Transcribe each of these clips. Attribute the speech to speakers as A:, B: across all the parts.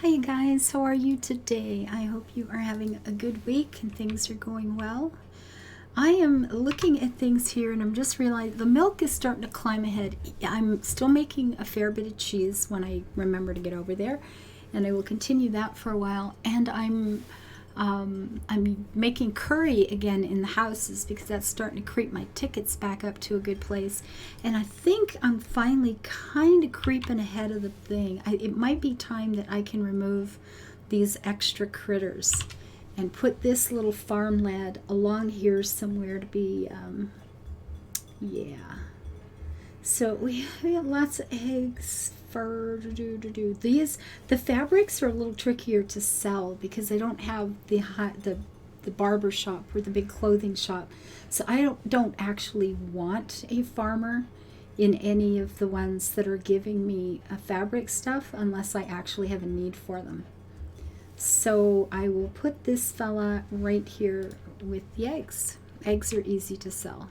A: Hi guys, how are you today? I hope you are having a good week and things are going well. I am looking at things here and I'm just realizing the milk is starting to climb ahead. I'm still making a fair bit of cheese when I remember to get over there, and I will continue that for a while. And I'm making curry again in the houses because that's starting to creep my tickets back up to a good place. And I think I'm finally kind of creeping ahead of the thing. It might be time that I can remove these extra critters and put this little farm lad along here somewhere to be, yeah. So we have lots of eggs, fur, the fabrics are a little trickier to sell because I don't have the barber shop or the big clothing shop. So I don't actually want a farmer in any of the ones that are giving me fabric stuff unless I actually have a need for them. So I will put this fella right here with the eggs. Eggs are easy to sell.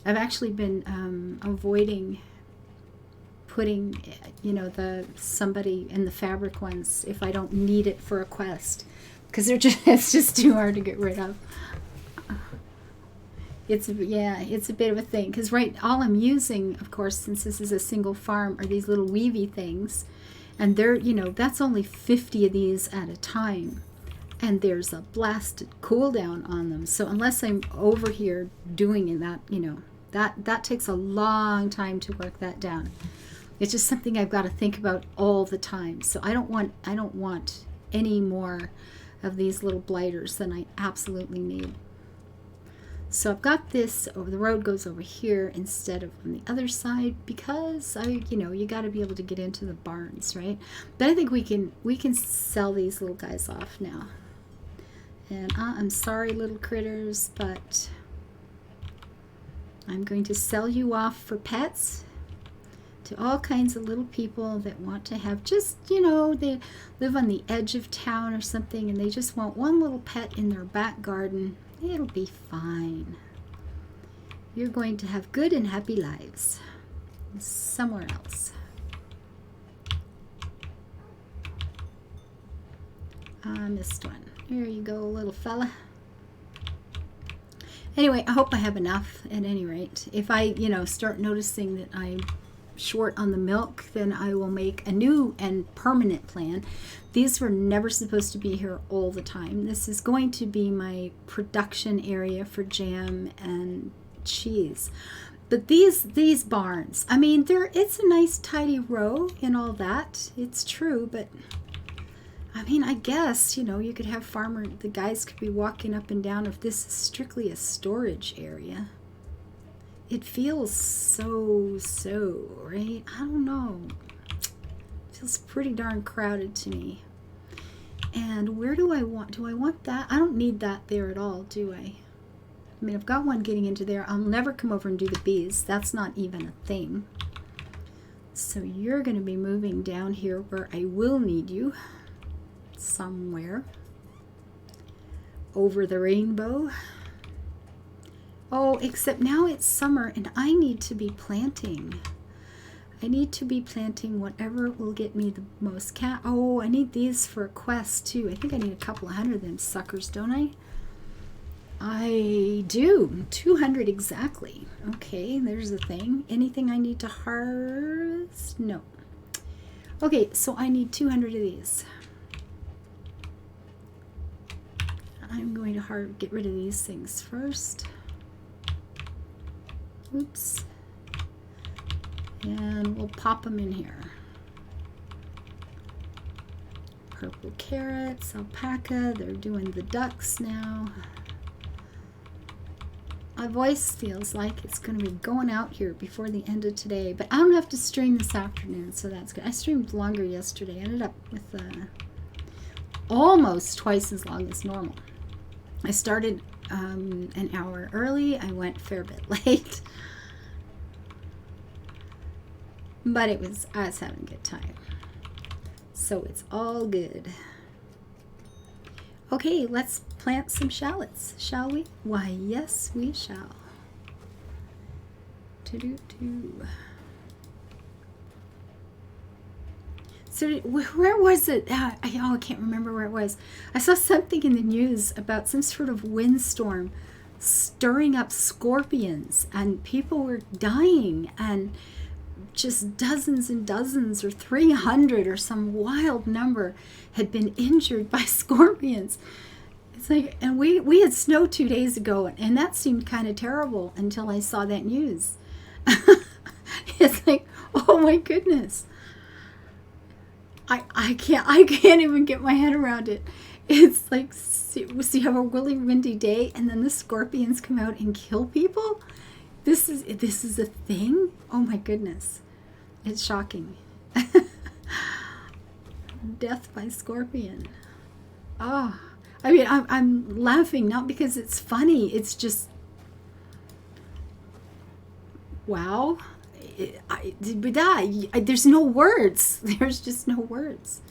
A: I've actually been avoiding putting, somebody in the fabric ones if I don't need it for a quest, because it's just too hard to get rid of. It's a bit of a thing because all I'm using, of course, since this is a single farm, are these little weavy things, and they're that's only 50 of these at a time. And there's a blasted cooldown on them. So unless I'm over here doing that, that takes a long time to work that down. It's just something I've got to think about all the time. So I don't want any more of these little blighters than I absolutely need. So I've got this over, the road goes over here instead of on the other side because you got to be able to get into the barns, right? But I think we can sell these little guys off now. And I'm sorry, little critters, but I'm going to sell you off for pets to all kinds of little people that want to have they live on the edge of town or something and they just want one little pet in their back garden. It'll be fine. You're going to have good and happy lives somewhere else. I missed one. Here you go, little fella. Anyway, I hope I have enough at any rate. If I, start noticing that I'm short on the milk, then I will make a new and permanent plan. These were never supposed to be here all the time. This is going to be my production area for jam and cheese. But these barns, it's a nice tidy row and all that. It's true, but I guess, you could have the guys could be walking up and down if this is strictly a storage area. It feels so, right? I don't know. It feels pretty darn crowded to me. And where do I want that? I don't need that there at all, do I? I've got one getting into there. I'll never come over and do the bees. That's not even a thing. So you're going to be moving down here where I will need you. Somewhere over the rainbow. Oh, except now it's summer and I need to be planting. I need to be planting whatever will get me the most Oh, I need these for a quest too. I think I need a couple of hundred of them suckers, don't I? I do. 200 exactly. Okay, there's the thing. Anything I need to harvest? No. Okay, so I need 200 of these. I'm going to get rid of these things first. Oops. And we'll pop them in here. Purple carrots, alpaca, they're doing the ducks now. My voice feels like it's going to be going out here before the end of today, but I don't have to stream this afternoon, so that's good. I streamed longer yesterday. I ended up with almost twice as long as normal. I started an hour early. I went a fair bit late. But I was having a good time. So it's all good. Okay, let's plant some shallots, shall we? Why, yes, we shall. So where was it? I can't remember where it was. I saw something in the news about some sort of windstorm stirring up scorpions, and people were dying, and just dozens and dozens, or 300 or some wild number had been injured by scorpions. It's like, and we had snow 2 days ago, and that seemed kind of terrible until I saw that news. It's like, oh my goodness. I can't even get my head around it. It's like, so you have a really windy day, and then the scorpions come out and kill people. This is a thing. Oh my goodness, it's shocking. Death by scorpion. Oh, I mean, I'm laughing not because it's funny. It's just, wow. There's no words. There's just no words.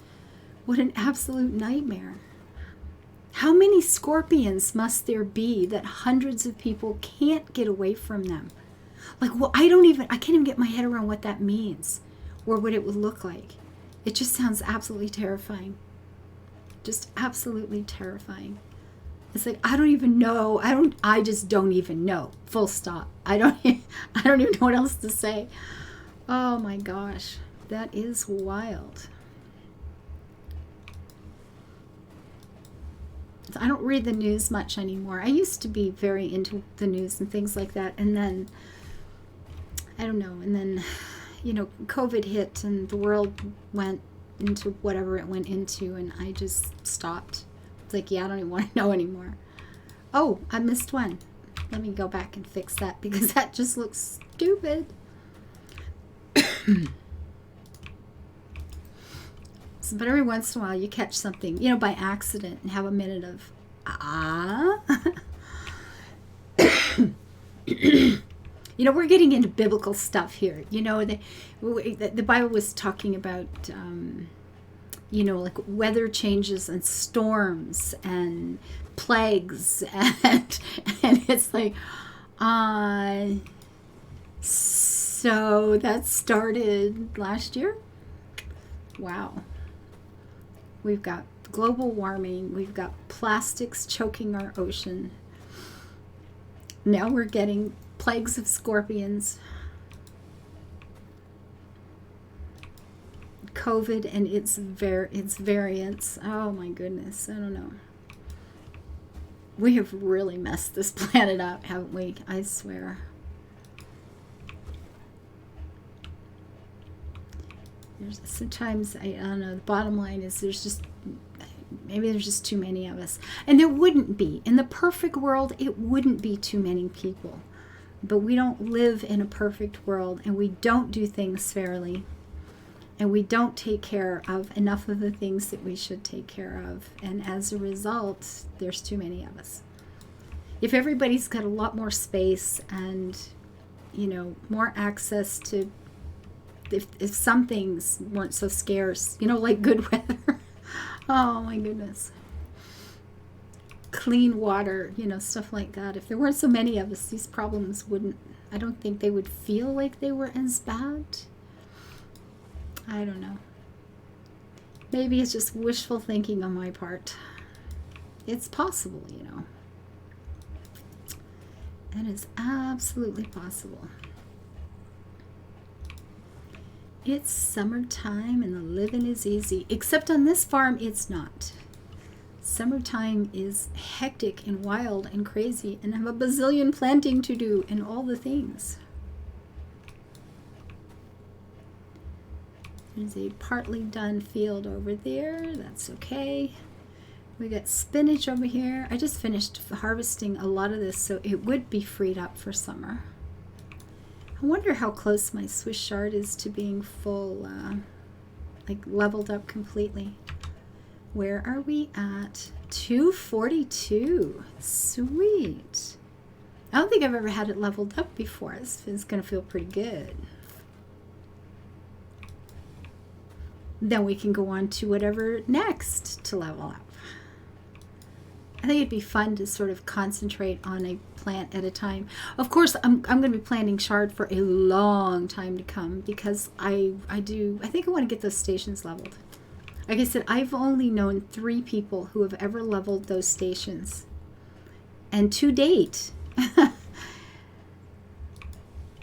A: What an absolute nightmare. How many scorpions must there be that hundreds of people can't get away from them? Like, well, I can't even get my head around what that means or what it would look like. It just sounds absolutely terrifying. Just absolutely terrifying. It's like, I don't even know. I just don't even know. Full stop. I don't even know what else to say. Oh my gosh. That is wild. I don't read the news much anymore. I used to be very into the news and things like that. And then, I don't know. And then, COVID hit and the world went into whatever it went into. And I just stopped. It's like, yeah, I don't even want to know anymore. Oh, I missed one. Let me go back and fix that because that just looks stupid. But every once in a while you catch something, by accident and have a minute of, we're getting into biblical stuff here. The Bible was talking about, like weather changes and storms and plagues and it's like, so that started last year. Wow. We've got global warming. We've got plastics choking our ocean. Now we're getting plagues of scorpions. COVID and its variants. Oh my goodness. I don't know. We have really messed this planet up, haven't we? I swear. Sometimes, I don't know, the bottom line is maybe there's just too many of us. And there wouldn't be. In the perfect world, it wouldn't be too many people. But we don't live in a perfect world, and we don't do things fairly. And we don't take care of enough of the things that we should take care of. And as a result, there's too many of us. If everybody's got a lot more space and, more access to, if some things weren't so scarce, like good weather. Oh my goodness. Clean water, stuff like that. If there weren't so many of us, these problems I don't think they would feel like they were as bad. I don't know. Maybe it's just wishful thinking on my part. It's possible, It is absolutely possible. It's summertime and the living is easy. Except on this farm, it's not. Summertime is hectic and wild and crazy and I have a bazillion planting to do and all the things. There's a partly done field over there. That's okay. We got spinach over here. I just finished harvesting a lot of this, so it would be freed up for summer. I wonder how close my Swiss chard is to being full, like leveled up completely. Where are we at? 242. Sweet. I don't think I've ever had it leveled up before. This is going to feel pretty good. Then we can go on to whatever next to level up. I think it'd be fun to sort of concentrate on a plant at a time. Of course, I'm going to be planting chard for a long time to come, because I think I want to get those stations leveled. Like I said, I've only known 3 people who have ever leveled those stations. And to date,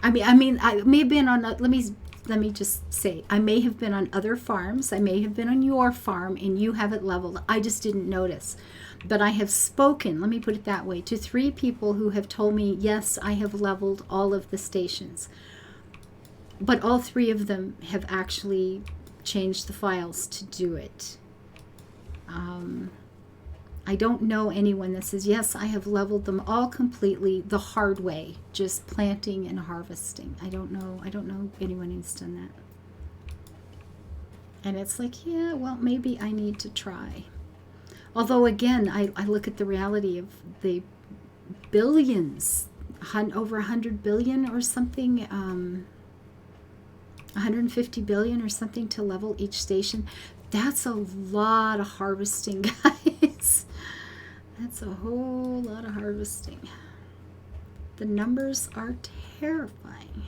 A: I may have been on, let me just say, I may have been on other farms. I may have been on your farm and you have it leveled. I just didn't notice. But I have spoken, let me put it that way, to 3 people who have told me, yes, I have leveled all of the stations. But all 3 of them have actually changed the files to do it. I don't know anyone that says, yes, I have leveled them all completely the hard way, just planting and harvesting. I don't know anyone who's done that. And it's like, yeah, well, maybe I need to try. Although, again, I look at the reality of the billions, over 100 billion or something, 150 billion or something to level each station. That's a lot of harvesting, guys. That's a whole lot of harvesting. The numbers are terrifying.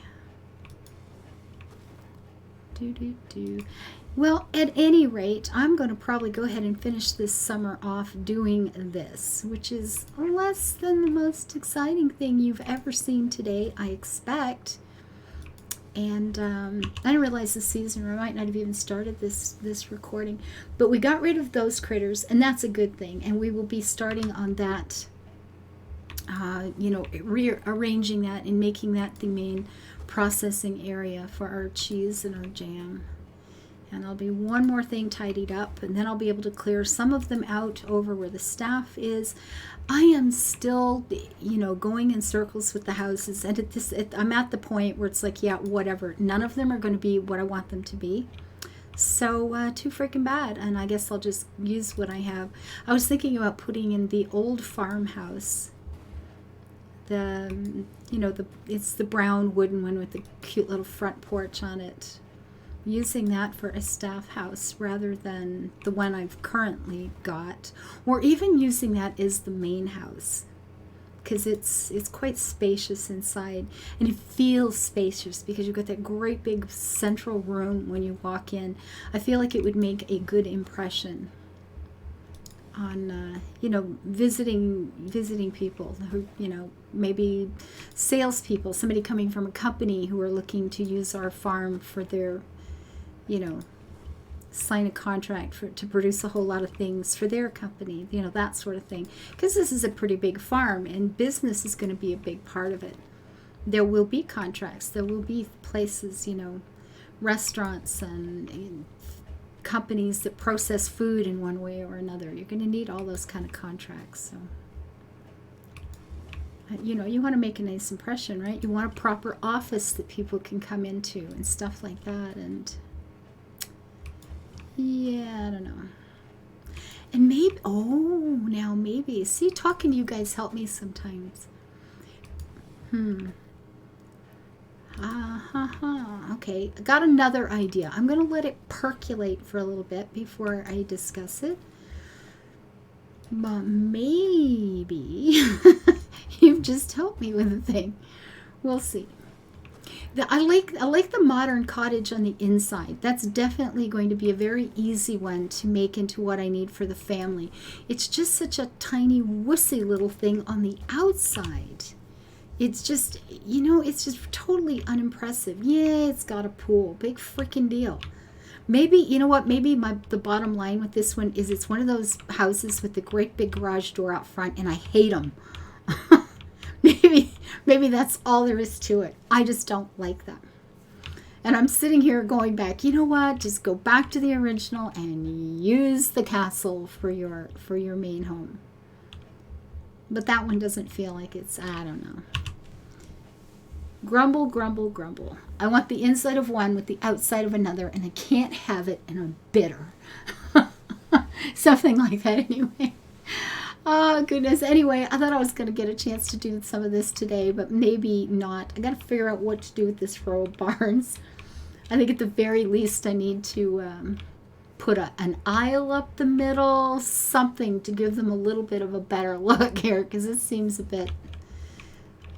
A: Well, at any rate, I'm going to probably go ahead and finish this summer off doing this, which is less than the most exciting thing you've ever seen today, I expect. And I didn't realize the season, or I might not have even started this recording. But we got rid of those critters, and that's a good thing. And we will be starting on that, rearranging that and making that the main processing area for our cheese and our jam. And there'll be one more thing tidied up, and then I'll be able to clear some of them out over where the staff is. I am still, going in circles with the houses, and I'm at the point where it's like, yeah, whatever. None of them are going to be what I want them to be. So too freaking bad, and I guess I'll just use what I have. I was thinking about putting in the old farmhouse. It's the brown wooden one with the cute little front porch on it. Using that for a staff house rather than the one I've currently got, or even using that as the main house, because it's quite spacious inside, and it feels spacious because you've got that great big central room when you walk in. I feel like it would make a good impression on visiting people who, maybe salespeople, somebody coming from a company who are looking to use our farm for their, sign a contract to produce a whole lot of things for their company, that sort of thing. Because this is a pretty big farm, and business is going to be a big part of it. There will be contracts. There will be places, restaurants and companies that process food in one way or another. You're going to need all those kind of contracts. So, you want to make a nice impression, right? You want a proper office that people can come into and stuff like that. And yeah, I don't know. And maybe, see, talking to you guys help me sometimes. Okay, I got another idea. I'm going to let it percolate for a little bit before I discuss it. But maybe you've just helped me with a thing. We'll see. I like the modern cottage on the inside. That's definitely going to be a very easy one to make into what I need for the family. It's just such a tiny, wussy little thing on the outside. It's just, it's just totally unimpressive. Yeah, it's got a pool. Big freaking deal. Maybe, maybe the bottom line with this one is it's one of those houses with the great big garage door out front, and I hate them. Maybe that's all there is to it. I just don't like them. And I'm sitting here going back, just go back to the original and use the castle for your main home. But that one doesn't feel like it's, I don't know. Grumble, grumble, grumble. I want the inside of one with the outside of another, and I can't have it, and I'm bitter. Something like that anyway. Oh, goodness. Anyway, I thought I was going to get a chance to do some of this today, but maybe not. I got to figure out what to do with this row of barns. I think at the very least I need to put an aisle up the middle, something to give them a little bit of a better look here, because it seems a bit,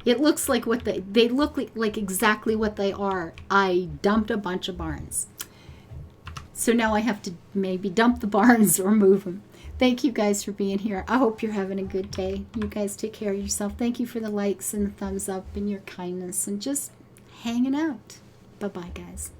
A: it looks like what they look like exactly what they are. I dumped a bunch of barns. So now I have to maybe dump the barns or move them. Thank you guys for being here. I hope you're having a good day. You guys take care of yourself. Thank you for the likes and the thumbs up and your kindness and just hanging out. Bye-bye, guys.